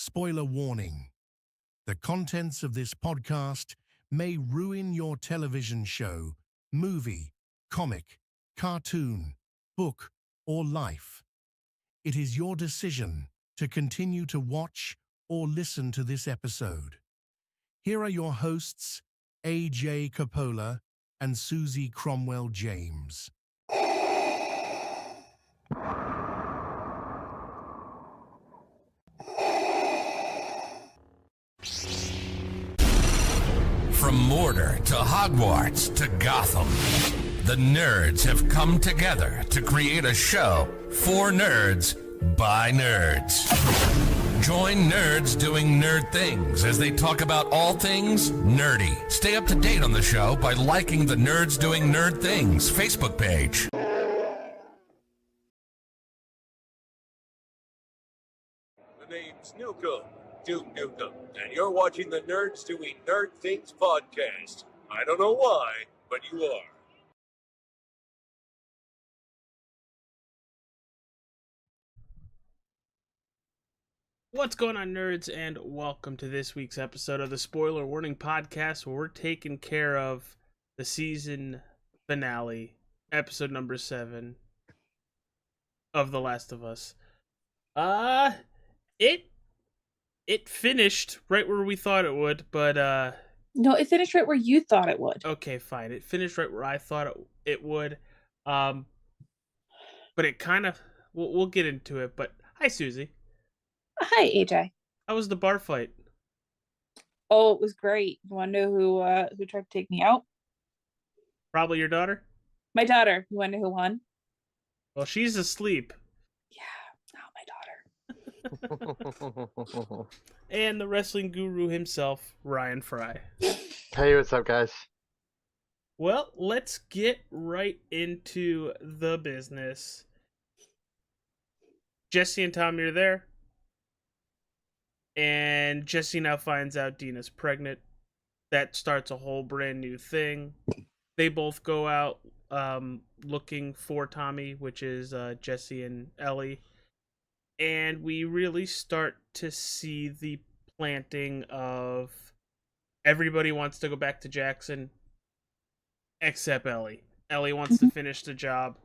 Spoiler warning. The contents of this podcast may ruin your television show, movie, comic, cartoon, book, or life. It is your decision to continue to watch or listen to this episode. Here are your hosts, AJ Coppola and Susie Cromwell James. From Mordor to Hogwarts to Gotham, the nerds have come together to create a show for nerds by nerds. Join nerds doing nerd things as they talk about all things nerdy. Stay up to date on the show by liking the Nerds Doing Nerd Things Facebook page. The name's Nukem, Duke Nukem, and you're watching the Nerds Doing Nerd Things podcast. I don't know why, but you are. What's going on, nerds, and welcome to this week's episode of the Spoiler Warning Podcast, where we're taking care of the season finale, episode number 7 of The Last of Us. It finished right where we thought it would, but No, it finished right where you thought it would. okay, fine. It finished right where I thought it would. But it kind of we'll get into it. But hi, Susie. Hi, AJ. How was the bar fight? Oh, it was great. You want to know who tried to take me out? Probably your daughter? My daughter. You want to know who won? Well, she's asleep. Yeah, not my daughter. And the wrestling guru himself, Ryan Fry. Hey, what's up, guys? Well, let's get right into the business. Jesse and Tommy are there. And Jesse now finds out Dina's pregnant. That starts a whole brand new thing. They both go out looking for Tommy, which is Jesse and Ellie. And we really start to see the planting of everybody wants to go back to Jackson except Ellie. Ellie wants to finish the job.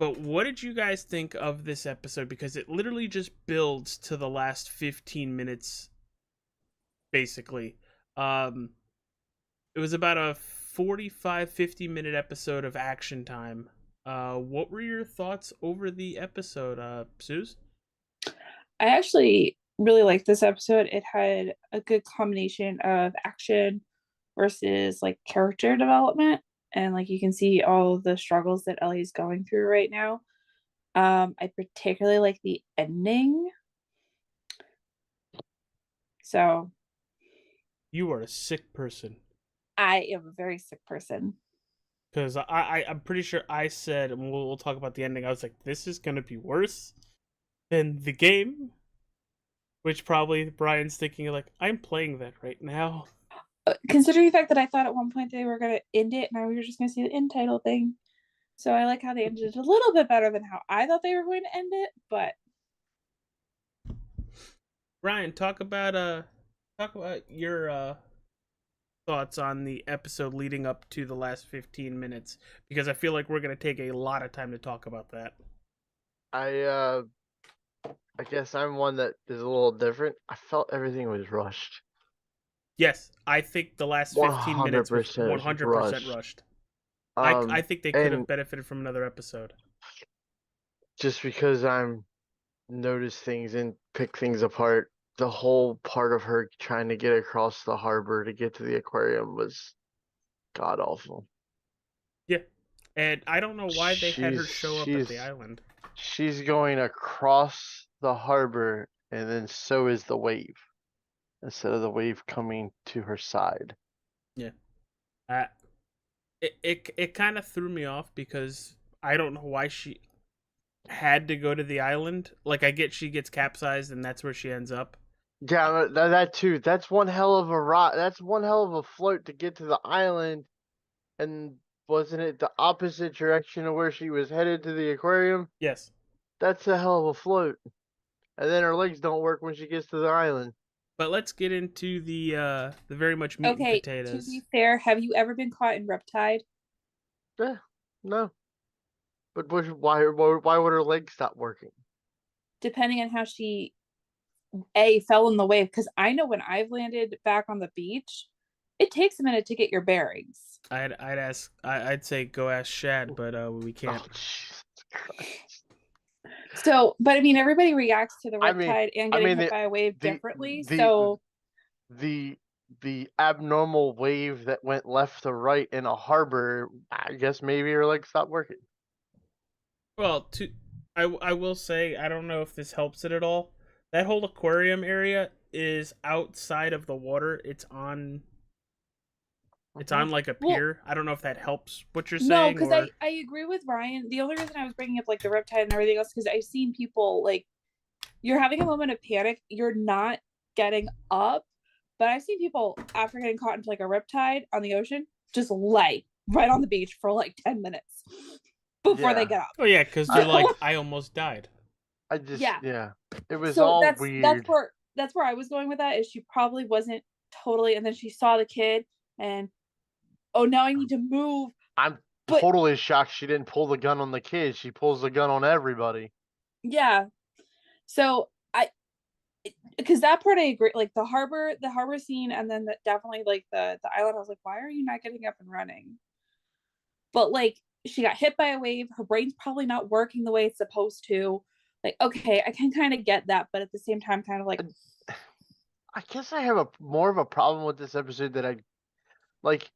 But what did you guys think of this episode? Because it literally just builds to the last 15 minutes, basically. It was about a 45, 50-minute episode of action time. What were your thoughts over the episode, Suze? I actually really liked this episode. It had a good combination of action versus like character development. And like you can see all of the struggles that Ellie's going through right now. I particularly like the ending. So You are a sick person. I am a very sick person. Because I'm pretty sure I said, and we'll talk about the ending, I was like, this is going to be worse than the game. Which probably Brian's thinking, like, I'm playing that right now. Considering the fact that I thought at one point they were going to end it, now we were just going to see the end title thing. So I like how they ended it a little bit better than how I thought they were going to end it, but Brian, talk about your thoughts on the episode leading up to the last 15 minutes, because I feel like we're going to take a lot of time to talk about that. I guess I'm one that is a little different. I felt everything was rushed. Yes, I think the last 15 minutes was 100% rushed. I think they could have benefited from another episode. Just because I'm notice things and pick things apart, the whole part of her trying to get across the harbor to get to the aquarium was god awful. Yeah, and I don't know why they had her show up at the island. She's going across the harbor, and then so is the wave, instead of the wave coming to her side. Yeah. It kind of threw me off because I don't know why she had to go to the island. Like, I get she gets capsized and that's where she ends up. Yeah, that too. That's one hell of a rock. That's one hell of a float to get to the island. And wasn't it the opposite direction of where she was headed to the aquarium? Yes. That's a hell of a float. and then her legs don't work when she gets to the island. But let's get into the very much meat and Okay, to potatoes. be fair, have you ever been caught in Riptide? No, but why would her legs stop working? Depending on how she fell in the wave, because I know when I've landed back on the beach, it takes a minute to get your bearings. I'd say go ask Shad, but we can't. Oh, Jesus Christ. So, but I mean, everybody reacts to the I mean- Riptide and I getting mean, hit by a wave the- differently. the- So, The abnormal wave that went left to right in a harbor, I guess maybe her legs stopped working. Well, I will say, I don't know if this helps it at all. That whole aquarium area is outside of the water. It's on like a Well- pier. I don't know if that helps what you're no, saying. because or... I agree with Ryan. The only reason I was bringing up like the Riptide and everything else, because I've seen people like, you're having a moment of panic, you're not getting up, but I've seen people after getting caught into like a Riptide on the ocean just lay right on the beach for like 10 minutes before they Yeah. get up. Oh yeah, because they're like, I almost died. I just Yeah. yeah. It was So all that's weird. that's where I was going with that, is she probably wasn't totally, and then she saw the kid and, oh, now I need to move. I'm but- totally shocked she didn't pull the gun on the kids. She pulls the gun on everybody. Yeah. So because that part I agree, like the harbor scene, and then definitely like the island, I was like, why are you not getting up and running? But like, she got hit by a wave, her brain's probably not working the way it's supposed to. Like, okay, I can kind of get that, but at the same time, kind of like, I guess I have more of a problem with this episode that I like.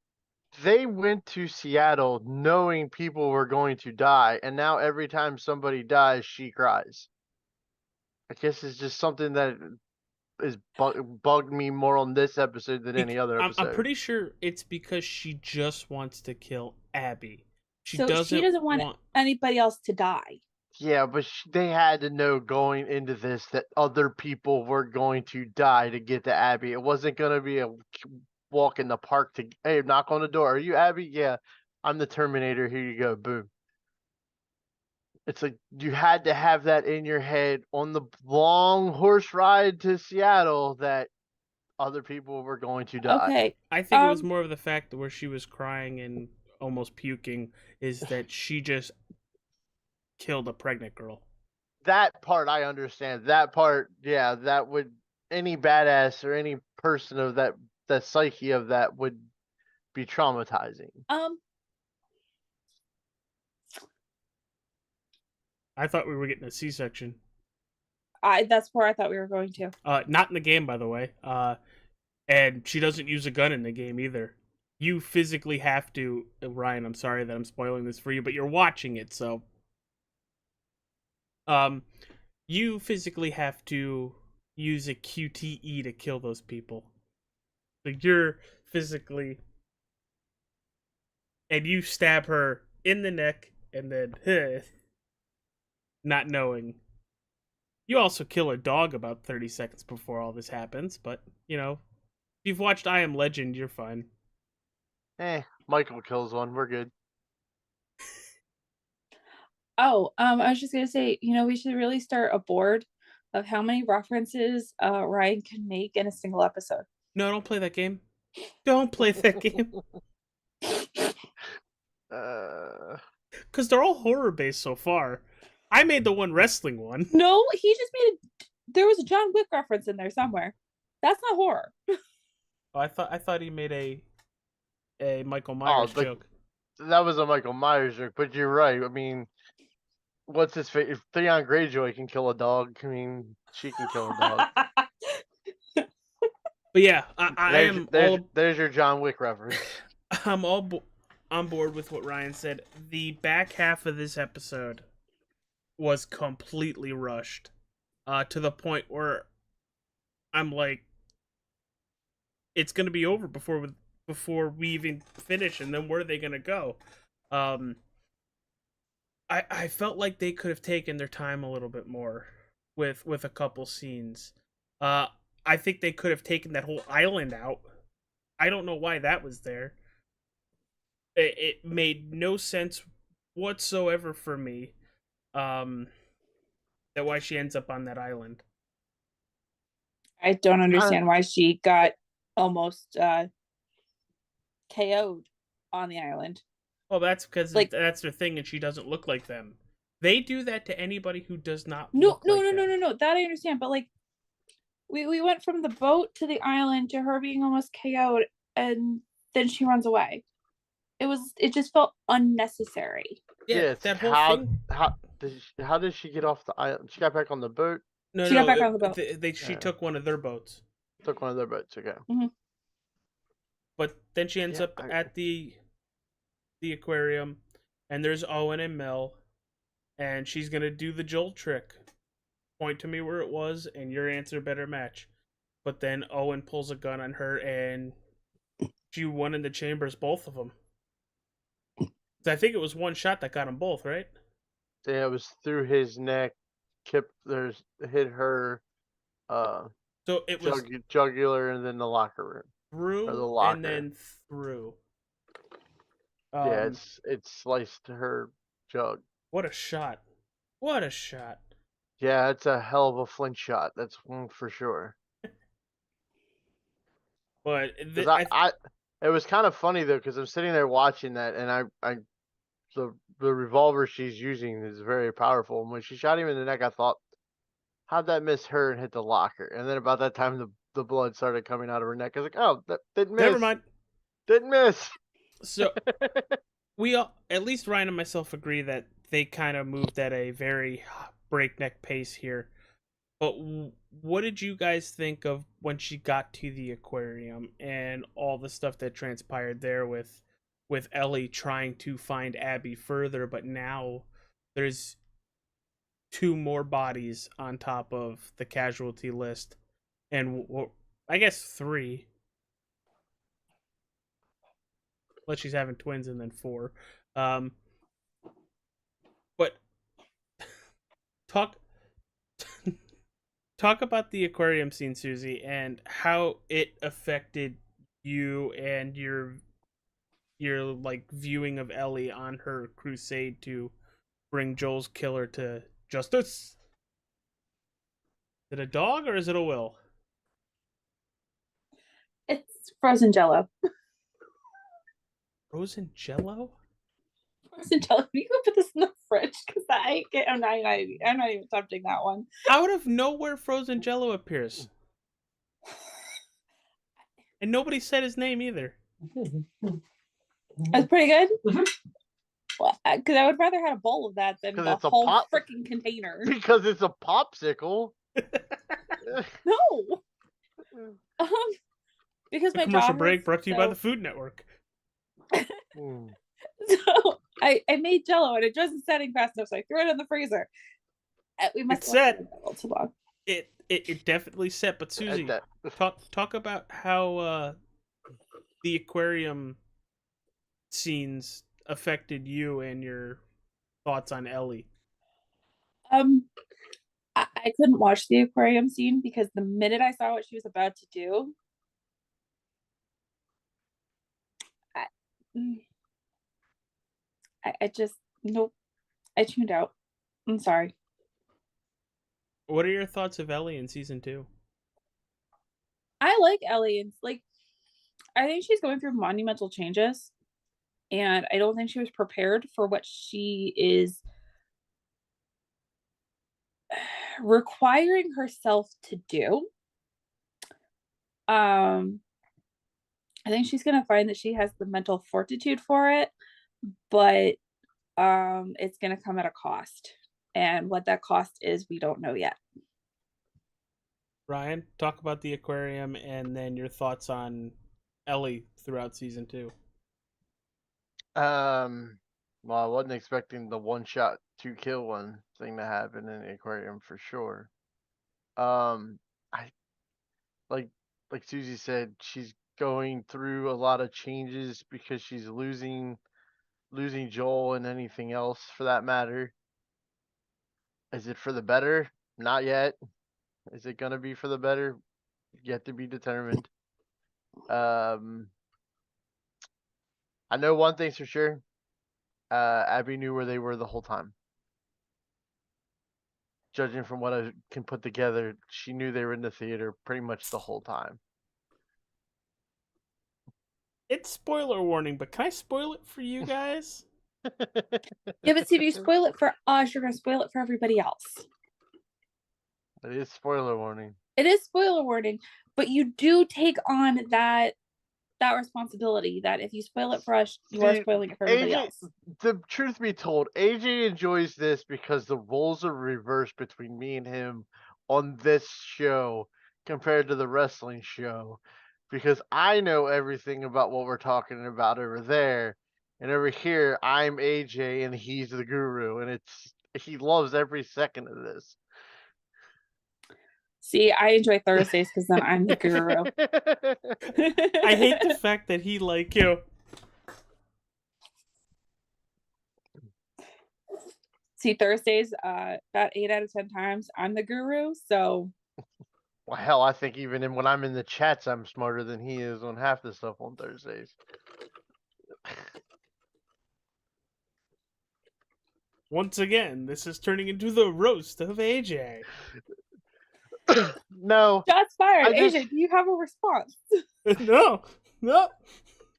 They went to Seattle knowing people were going to die, and now every time somebody dies, she cries. I guess it's just something that is bugged me more on this episode than any other episode. I'm pretty sure it's because she just wants to kill Abby. She so doesn't she doesn't want anybody else to die. Yeah, but they had to know going into this that other people were going to die to get to Abby. It wasn't going to be a walk in the park to, hey, knock on the door. Are you Abby? Yeah, I'm the Terminator. Here you go. Boom. It's like you had to have that in your head on the long horse ride to Seattle that other people were going to die. Okay. I think it was more of the fact that where she was crying and almost puking is that she just killed a pregnant girl. That part I understand. That part, yeah, that would, any badass or any person of that psyche of that would be traumatizing. I thought we were getting a C-section. That's where I thought we were going to. Not in the game, by the way. And she doesn't use a gun in the game either. You physically have to, Ryan, I'm sorry that I'm spoiling this for you, but you're watching it, so you physically have to use a QTE to kill those people. Like, you're physically, and you stab her in the neck and then not knowing. You also kill a dog about 30 seconds before all this happens, but you know, if you've watched I Am Legend, you're fine. Michael kills one. We're good. Oh, I was just gonna say, we should really start a board of how many references Ryan can make in a single episode. No, don't play that game. Don't play that game. Because they're all horror-based so far. I made the one wrestling one. No, he just made there was a John Wick reference in there somewhere. That's not horror. Oh, I thought he made a Michael Myers joke. That was a Michael Myers joke, but you're right. I mean, what's his face? If Theon Greyjoy can kill a dog, I mean, she can kill a dog. But yeah, I am there's your John Wick reference. I'm all on board with what Ryan said. The back half of this episode was completely rushed, to the point where I'm like, it's gonna be over before we even finish, and then where are they gonna go? I felt like they could have taken their time a little bit more with a couple scenes. I think they could have taken that whole island out. I don't know why that was there. It made no sense whatsoever for me. That why she ends up on that island. I don't understand why she got almost KO'd on the island. Well, that's because Like, that's their thing, and she doesn't look like them. They do that to anybody who does not no, look no, like no, them. no, no, no. That I understand, but like, we went from the boat to the island to her being almost KO'd, and then she runs away. It just felt unnecessary. Yeah, it's that whole thing. how did she get off the island? She got back on the boat. No, She got no, back on the boat. she Yeah. took one of their boats, Took one of their boats. Okay. but then she ends Yeah, up at the aquarium, and there's Owen and Mel, and she's gonna do the Joel trick. Point to me where it was, and your answer better match. But then Owen pulls a gun on her, and she won in the chambers, both of them. I think it was one shot that got them both, right? Yeah, it was through his neck. Hit her. So it was Jugular, and then the locker room or the through locker. and then through. Yeah, it's sliced her jug. What a shot! What a shot! Yeah, it's a hell of a flint shot. That's one for sure. But It was kind of funny though, because I'm sitting there watching that, and the revolver she's using is very powerful. And when she shot him in the neck, I thought, how'd that miss her and hit the locker? And then about that time, the blood started coming out of her neck. I was like, oh, that didn't miss. Never mind. Didn't miss. So we all, at least Ryan and myself, agree that they kind of moved at a very breakneck pace here. But what did you guys think of when she got to the aquarium and all the stuff that transpired there with Ellie trying to find Abby further, but now there's 2 more bodies on top of the casualty list, and I guess 3. Unless she's having twins, and then 4. But talk about the aquarium scene, Susie, and how it affected you and your like viewing of Ellie on her crusade to bring Joel's killer to justice. Is it a dog or is it a Will? It's frozen Jello. Frozen Jello? Frozen Jello. You can put this in the fridge because I'm not even touching that one. Out of nowhere, frozen Jello appears, and nobody said his name either. That's pretty good. Well, because I would rather have a bowl of that than the whole freaking container. Because it's a popsicle. No. Because my commercial break brought to you by the Food Network. So I made Jello and it wasn't setting fast enough, so I threw it in the freezer. We must set. Too long. It definitely set. But Susie, talk about how the aquarium scenes affected you and your thoughts on Ellie. I couldn't watch the aquarium scene because the minute I saw what she was about to do, I just nope. I tuned out. I'm sorry. What are your thoughts of Ellie in season 2? I like Ellie, and like I think she's going through monumental changes, and I don't think she was prepared for what she is requiring herself to do. I think she's gonna find that she has the mental fortitude for it, but it's gonna come at a cost, and what that cost is, we don't know yet. Ryan, talk about the aquarium and then your thoughts on Ellie throughout season 2. Well, I wasn't expecting the 1-shot 2-kill one thing to happen in the aquarium for sure. I like Susie said, she's going through a lot of changes because she's losing Joel and anything else for that matter. Is it for the better? Not yet. Is it gonna be for the better? Yet to be determined. I know one thing's for sure. Abby knew where they were the whole time. judging from what I can put together, she knew they were in the theater pretty much the whole time. It's spoiler warning, but can I spoil it for you guys? Yeah, but see, if you spoil it for us, you're gonna spoil it for everybody else. It is spoiler warning. It is spoiler warning, but you do take on that responsibility that if you spoil it for us, you are See, spoiling it for everybody AJ, else. the truth be told, AJ enjoys this because the roles are reversed between me and him on this show compared to the wrestling show. Because I know everything about what we're talking about over there. And over here, I'm AJ and he's the guru. And he loves every second of this. See, I enjoy Thursdays because then I'm the guru. I hate the fact that he like you. See, Thursdays, about 8 out of 10 times, I'm the guru. So, Well, hell, I think even when I'm in the chats, I'm smarter than he is on half the stuff on Thursdays. Once again, this is turning into the roast of AJ. No, shots fired. I just- AJ, do you have a response? No.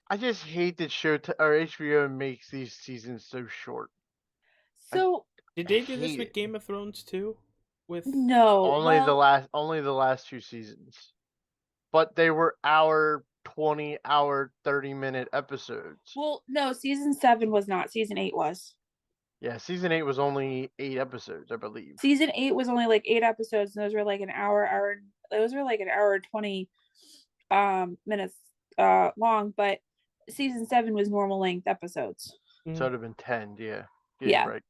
I just hate that HBO makes these seasons so short. So, Did they do this hate with it. Game of Thrones too? With no. Only well, the last 2 seasons. But they were hour 20, hour 30-minute episodes. Well, no, season 7 was not. Season 8 was. Yeah, season 8 was only 8 episodes, I believe. Season 8 was only like 8 episodes, and those were like those were like an hour and 20 minutes long, but season 7 was normal length episodes. So it would have been 10, yeah. Yeah. Right.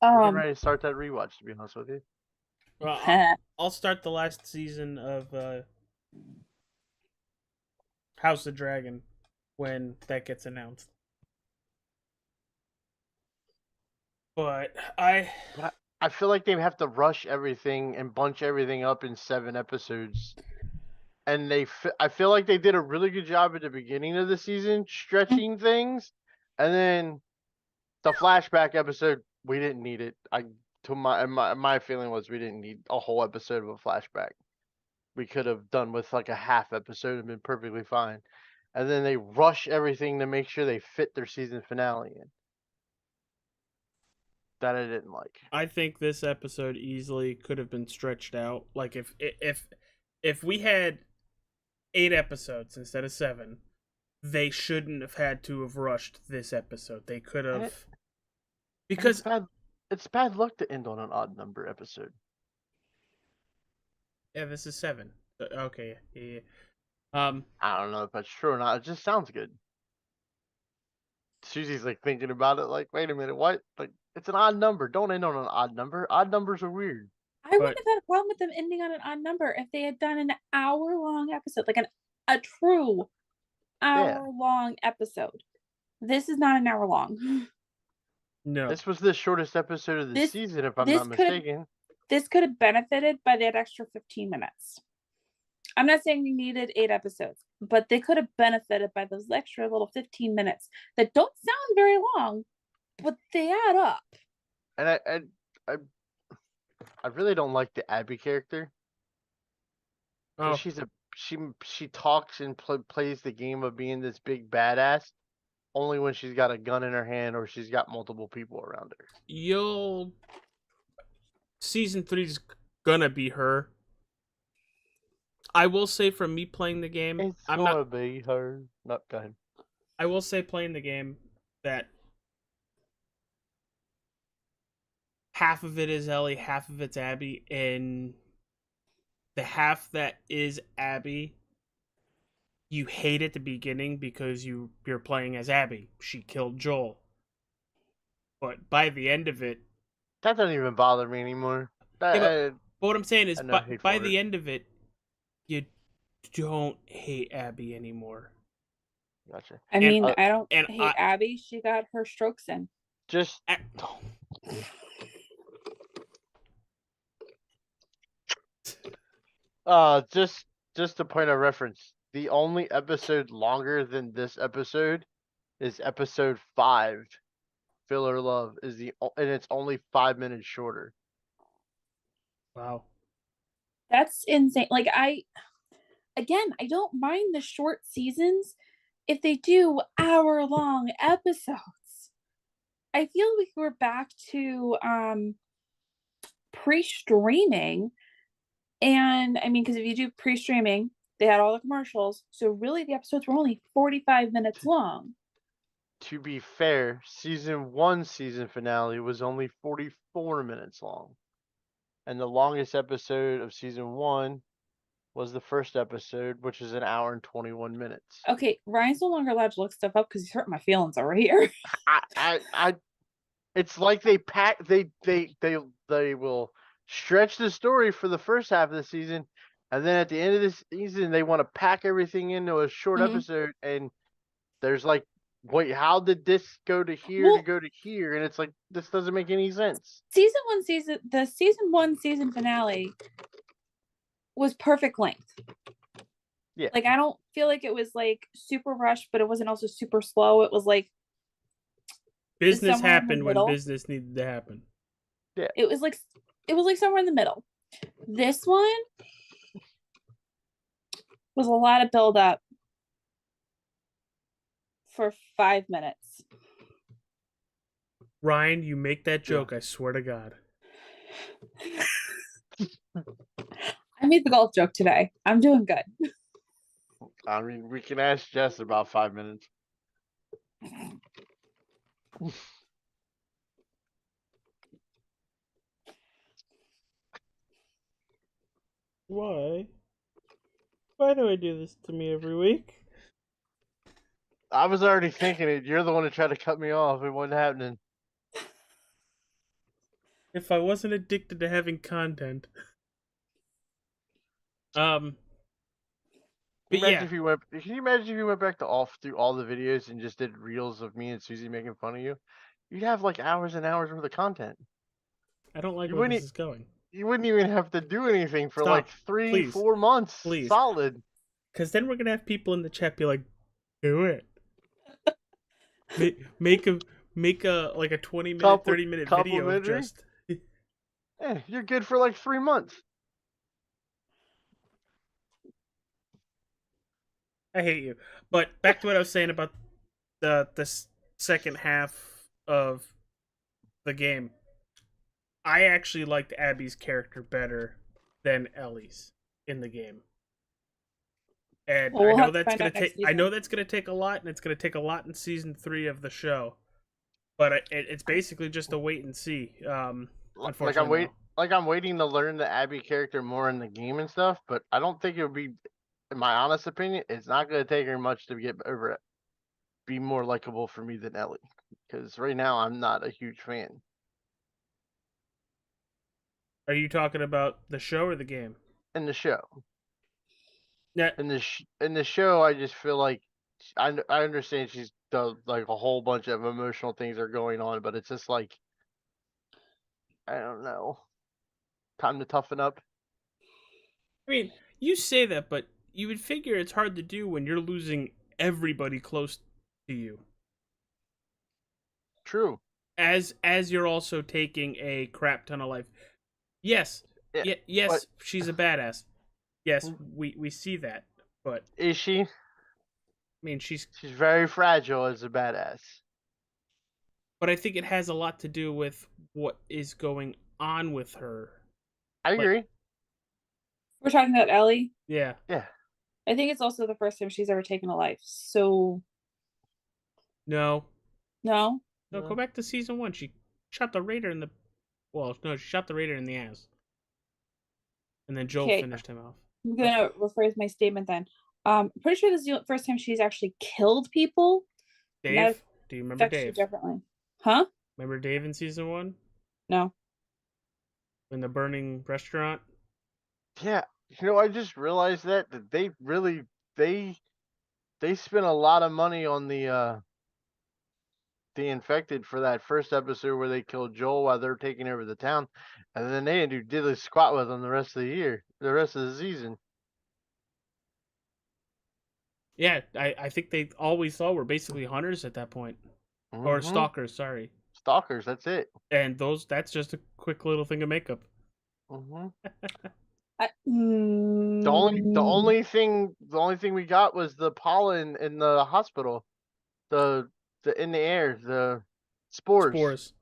I'm getting Um ready to start that rewatch, to be honest with you. well, I'll start the last season of House of Dragon when that gets announced. But I feel like they have to rush everything and bunch everything up in 7 episodes. And I feel like they did a really good job at the beginning of the season stretching things, and then the flashback episode, we didn't need it. My feeling was we didn't need a whole episode of a flashback. We could have done with like a half episode and been perfectly fine. And then they rush everything to make sure they fit their season finale in. That I didn't like. I think this episode easily could have been stretched out. Like if we had 8 episodes instead of 7, they shouldn't have had to have rushed this episode. They could have, because it's bad luck to end on an odd number episode. Yeah, this is 7. Okay, yeah. I don't know if that's true or not. It just sounds good. Susie's like thinking about it, like, wait a minute, what? Like, it's an odd number. Don't end on an odd number. Odd numbers are weird. I wouldn't have had a problem with them ending on an odd number if they had done an hour-long episode, like a true hour-long episode. This is not an hour long. No. This was the shortest episode of the season, if I'm not mistaken. This could have benefited by that extra 15 minutes. I'm not saying you needed 8 episodes, but they could have benefited by those extra little 15 minutes that don't sound very long, but they add up. And I really don't like the Abby character. Oh. She talks and plays the game of being this big badass only when she's got a gun in her hand or she's got multiple people around her. Season 3 is gonna be her. I will say, from me playing the game, It's gonna be her. Not go ahead. I will say, playing the game, that half of it is Ellie, half of it's Abby, and the half that is Abby, you hate at the beginning because you're playing as Abby. She killed Joel. But by the end of it, that doesn't even bother me anymore. But what I'm saying is, by the it. end of it, you don't hate Abby anymore. Gotcha. I mean, I don't hate Abby. She got her strokes in. Just a point of reference. The only episode longer than this episode is episode 5, filler love is and it's only 5 minutes shorter. Wow. That's insane. Like I don't mind the short seasons if they do hour-long episodes. I feel like we're back to pre-streaming. And I mean, because if you do pre-streaming, they had all the commercials. So really the episodes were only 45 minutes long. To be fair, season 1 season finale was only 44 minutes long. And the longest episode of season 1 was the first episode, which is an hour and 21 minutes. Okay, Ryan's no longer allowed to look stuff up because he's hurting my feelings over here. I it's like they will stretch the story for the first half of the season, and then at the end of the season they want to pack everything into a short Mhm. episode, and there's like, wait, how did this go to here Well- to go to here? And it's like, this doesn't make any sense. The season 1 season finale was perfect length. Yeah. Like I don't feel like it was like super rushed, but it wasn't also super slow. It was like Business somewhere in the happened when middle. business needed to happen. it was like somewhere in the middle. This one was a lot of build up for 5 minutes. Ryan, you make that joke, I swear to God. I made the golf joke today. I'm doing good. I mean, we can ask Jess about 5 minutes. Why? Why do I do this to me every week? I was already thinking it. You're the one that tried to cut me off. It wasn't happening. If I wasn't addicted to having content. But yeah, Can you imagine if you went back to through all the videos and just did reels of me and Susie making fun of you? You'd have like hours and hours worth of content. I don't like You where wouldn't this is going. You wouldn't even have to do anything for Stop. like 3, Please. 4 months. Please. Solid. Because then we're gonna have people in the chat be like, "Do it." make a like a 20-minute, 30-minute video of complimentary? just. You're good for like 3 months. I hate you. But back to what I was saying about the second half of the game. I actually liked Abby's character better than Ellie's in the game. And Well, we'll I know have to that's find gonna out next take. I know that's gonna take a lot, and it's gonna take a lot in season 3 of the show. But it's basically just a wait and see. Unfortunately, I'm waiting to learn the Abby character more in the game and stuff. But I don't think it would be, in my honest opinion, it's not going to take her much to get over it. Be more likable for me than Ellie, because right now I'm not a huge fan. Are you talking about the show or the game? In the show. Yeah. In the show, I just feel like I understand she's does like a whole bunch of emotional things are going on, but it's just like, I don't know. Time to toughen up. I mean, you say that, but you would figure it's hard to do when you're losing everybody close to you. True. As you're also taking a crap ton of life. Yes. Yeah, yes, but... she's a badass. Yes, we see that. But is she? I mean, she's very fragile as a badass. But I think it has a lot to do with what is going on with her. I agree. We're talking about Ellie. Yeah. Yeah. I think it's also the first time she's ever taken a life. So No. No? No, go back to season 1. She shot the raider in the she shot the raider in the ass. And then Joel finished him off. I'm gonna rephrase my statement then. Pretty sure this is the first time she's actually killed people. Dave? Do you remember Dave? Differently. Huh? Remember Dave in season 1? No. In the burning restaurant? Yeah. I just realized that they really they spent a lot of money on the infected for that first episode where they killed Joel while they're taking over the town, and then they didn't do diddly squat with them the rest of the season. Yeah, I think all we saw were basically hunters at that point. Or stalkers, sorry. stalkers. That's it. And that's just a quick little thing of makeup. Hmm. I, The only thing we got was the pollen in the hospital. The in the air, the spores. Spores.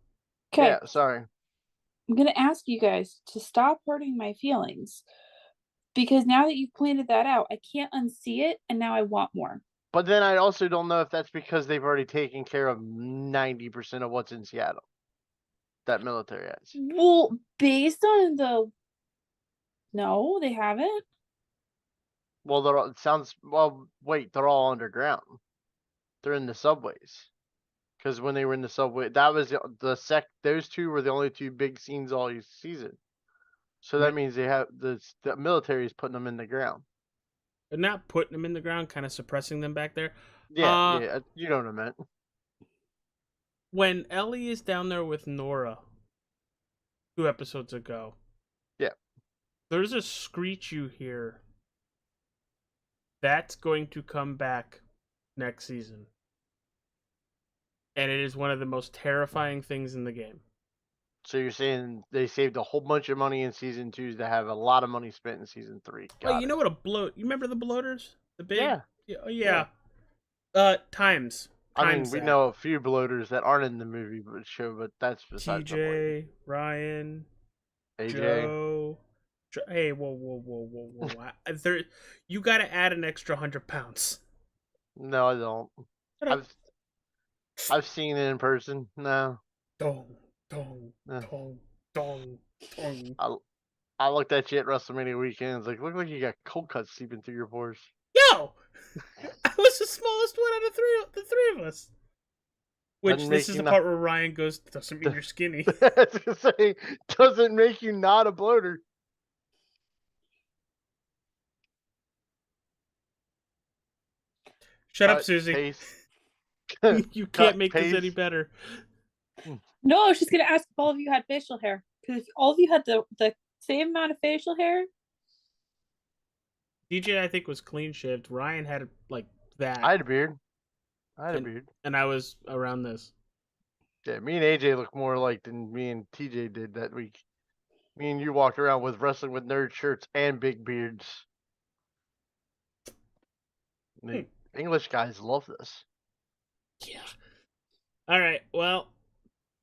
Okay, Yeah, sorry. I'm gonna ask you guys to stop hurting my feelings because now that you've pointed that out, I can't unsee it, and now I want more. But then I also don't know if that's because they've already taken care of 90% of what's in Seattle. That military has. Well, based on the no, they haven't. Well, it sounds. Well, wait, they're all underground. They're in the subways. Because when they were in the subway, that was Those two were the only two big scenes all season. So that means they have the military is putting them in the ground. They're not putting them in the ground, kind of suppressing them back there. Yeah, you know what I meant. When Ellie is down there with Nora 2 episodes ago. Yeah. There's a screech you hear. That's going to come back next season. And it is one of the most terrifying things in the game. So you're saying they saved a whole bunch of money in season 2 to have a lot of money spent in season 3. You know what a bloat? You remember the bloaters? The big? Yeah. Yeah. Times. I mean, we know a few bloaters that aren't in the movie show, but that's besides the point. TJ, Ryan, AJ. Joe. Hey, whoa. You got to add an extra 100 pounds. No, I don't. I've seen it in person. No. Dong. I looked at you at WrestleMania weekends. Like, look like you got cold cuts seeping through your pores. Yo, I was the smallest one out of the three of us. Which this is the part where Ryan goes, "Doesn't mean you're skinny." I was gonna say, doesn't make you not a bloater. Shut up, Susie. You can't make this any better. No, I was just gonna ask if all of you had facial hair. Because if all of you had the same amount of facial hair. DJ, I think, was clean shaved. Ryan had like that. I had a beard. And I was around this. Yeah, me and AJ look more alike than me and TJ did that week. Me and you walked around with wrestling with nerd shirts and big beards. The English guys love this. Yeah. All right. Well,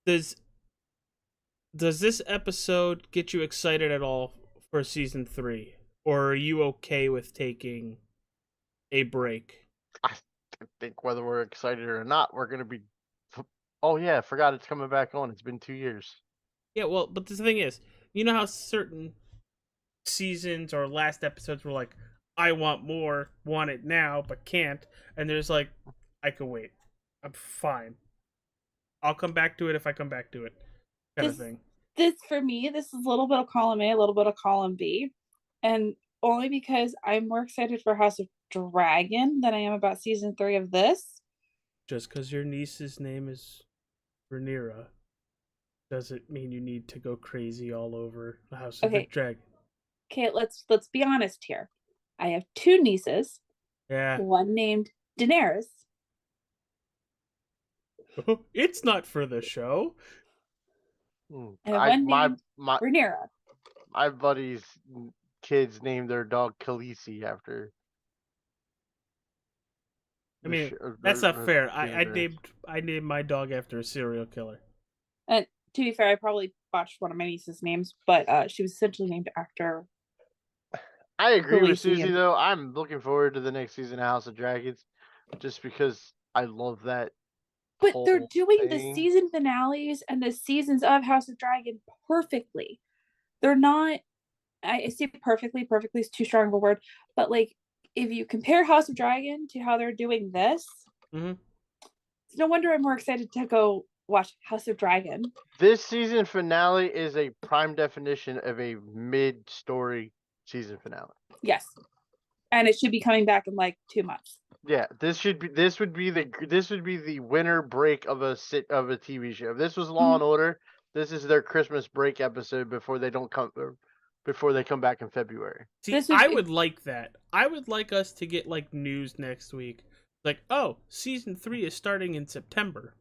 does this episode get you excited at all for season 3, or are you okay with taking a break? I think whether we're excited or not, we're gonna be. Oh yeah, I forgot it's coming back on. It's been 2 years. Yeah. Well, but the thing is, you know how certain seasons or last episodes were like, I want more, want it now, but can't, and there's like, I can wait. I'm fine. I'll come back to it if I come back to it. Kind of thing. This for me, this is a little bit of column A, a little bit of column B. And only because I'm more excited for House of Dragon than I am about season 3 of this. Just because your niece's name is Rhaenyra doesn't mean you need to go crazy all over the House of the Dragon. Okay, let's be honest here. I have 2 nieces. Yeah. One named Daenerys. It's not for the show. And one named Rhaenyra. My buddy's kids named their dog Khaleesi after. I mean, that's not fair. I named my dog after a serial killer. And to be fair, I probably botched one of my niece's names, but she was essentially named after. I agree with Susie, though. I'm looking forward to the next season of House of Dragons, just because I love that. But they're doing the season finales and the seasons of House of Dragon perfectly. They're not. I say perfectly. Perfectly is too strong of a word, but like if you compare House of Dragon to how they're doing this, it's no wonder I'm more excited to go watch House of Dragon. This season finale is a prime definition of a mid-story season finale. Yes, and it should be coming back in like 2 months. Yeah, this would be the winter break of a TV show. If this was Law and Order, this is their Christmas break episode before they come back in February. See, I would like that. I would like us to get like news next week. Like, oh, season 3 is starting in September.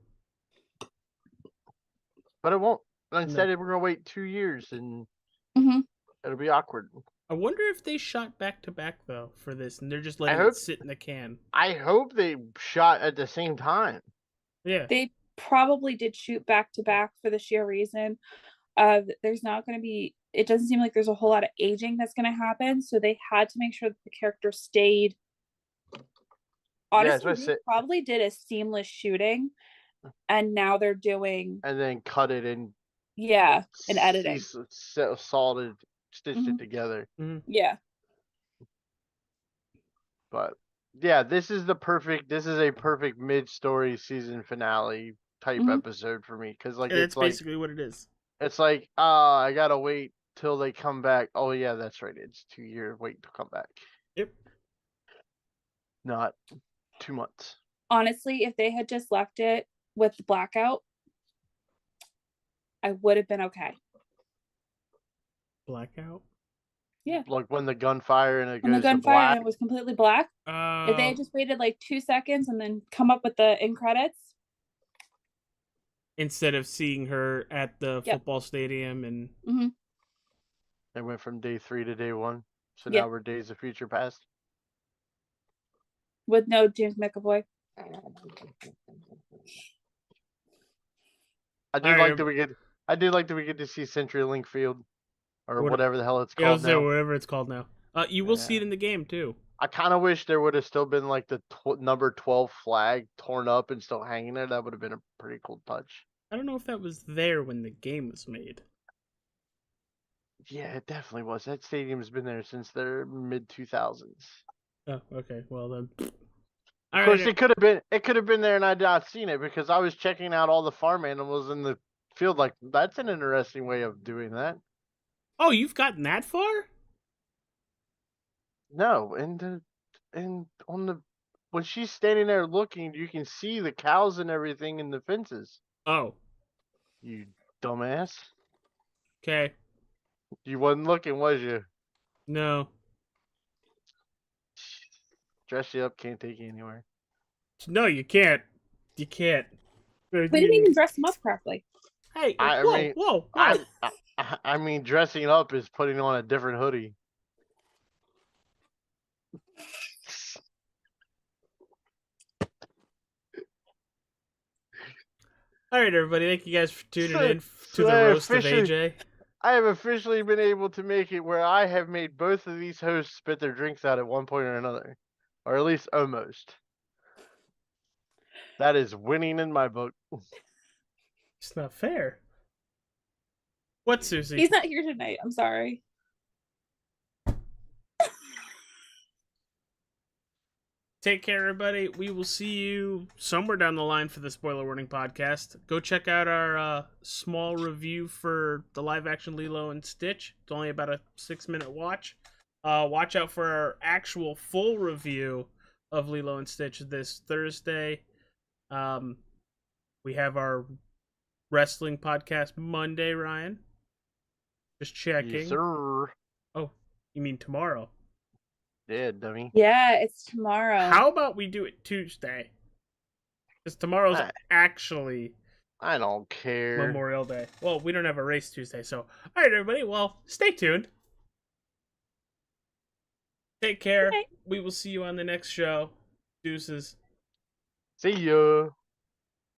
but it won't. Instead, No. we're gonna wait 2 years, and Mhm. it'll be awkward. I wonder if they shot back to back though for this, and they're just I letting hope it sit in the can. I hope they shot at the same time. Yeah. They probably did shoot back to back for the sheer reason there's not going to be, it doesn't seem like there's a whole lot of aging that's going to happen, so they had to make sure that the character stayed. Honestly, they probably did a seamless shooting, and now they're doing and then cut it and and editing, salted, stitched it together. Yeah. But yeah, this is a perfect mid-story season finale type episode for me, because like It's like basically what it is. it's like I gotta wait till they come back. Oh yeah, that's right. It's 2 year wait to come back. Yep. Not 2 months. Honestly, if they had just left it with the blackout, I would have been okay. Blackout? Yeah. Like when the gunfire and it When goes the to gunfire black. and it was completely black. If they had just waited like 2 seconds and then come up with the end credits. Instead of seeing her at the football stadium and It went from day 3 to day 1. So Yeah. now we're days of future past. With no James McAvoy. I do like that we get to see CenturyLink Field, or whatever the hell it's called now. Whatever it's called now. You will see it in the game too. I kind of wish there would have still been like the number 12 flag torn up and still hanging there. That would have been a pretty cool touch. I don't know if that was there when the game was made. Yeah, it definitely was. That stadium's been there since their mid 2000s. Oh, okay. Well then. Of course, it could have been there, and I'd not seen it because I was checking out all the farm animals in the field. Like, that's an interesting way of doing that. Oh, you've gotten that far? No, and when she's standing there looking, you can see the cows and everything in the fences. Oh, you dumbass! Okay. You wasn't looking, was you? No. Dress you up, can't take you anywhere. No, you can't. You can't. We didn't even dress him up correctly. Hey, whoa. I mean, dressing up is putting on a different hoodie. All right, everybody. Thank you guys for tuning in to the roast of AJ. I have officially been able to make it where I have made both of these hosts spit their drinks out at one point or another. Or at least almost. That is winning in my book. It's not fair. What, Susie? He's not here tonight. I'm sorry. Take care, everybody. We will see you somewhere down the line for the Spoiler Warning podcast. Go check out our small review for the live-action Lilo and Stitch. It's only about a 6-minute watch. Watch out for our actual full review of Lilo and Stitch this Thursday. We have our wrestling podcast Monday, Ryan. Just checking. Yes, sir. Oh, you mean tomorrow? Yeah, dummy. Yeah, it's tomorrow. How about we do it Tuesday? Because tomorrow's actually... I don't care. Memorial Day. Well, we don't have a race Tuesday, so... Alright, everybody, well, stay tuned. Take care. Okay. We will see you on the next show. Deuces. See ya.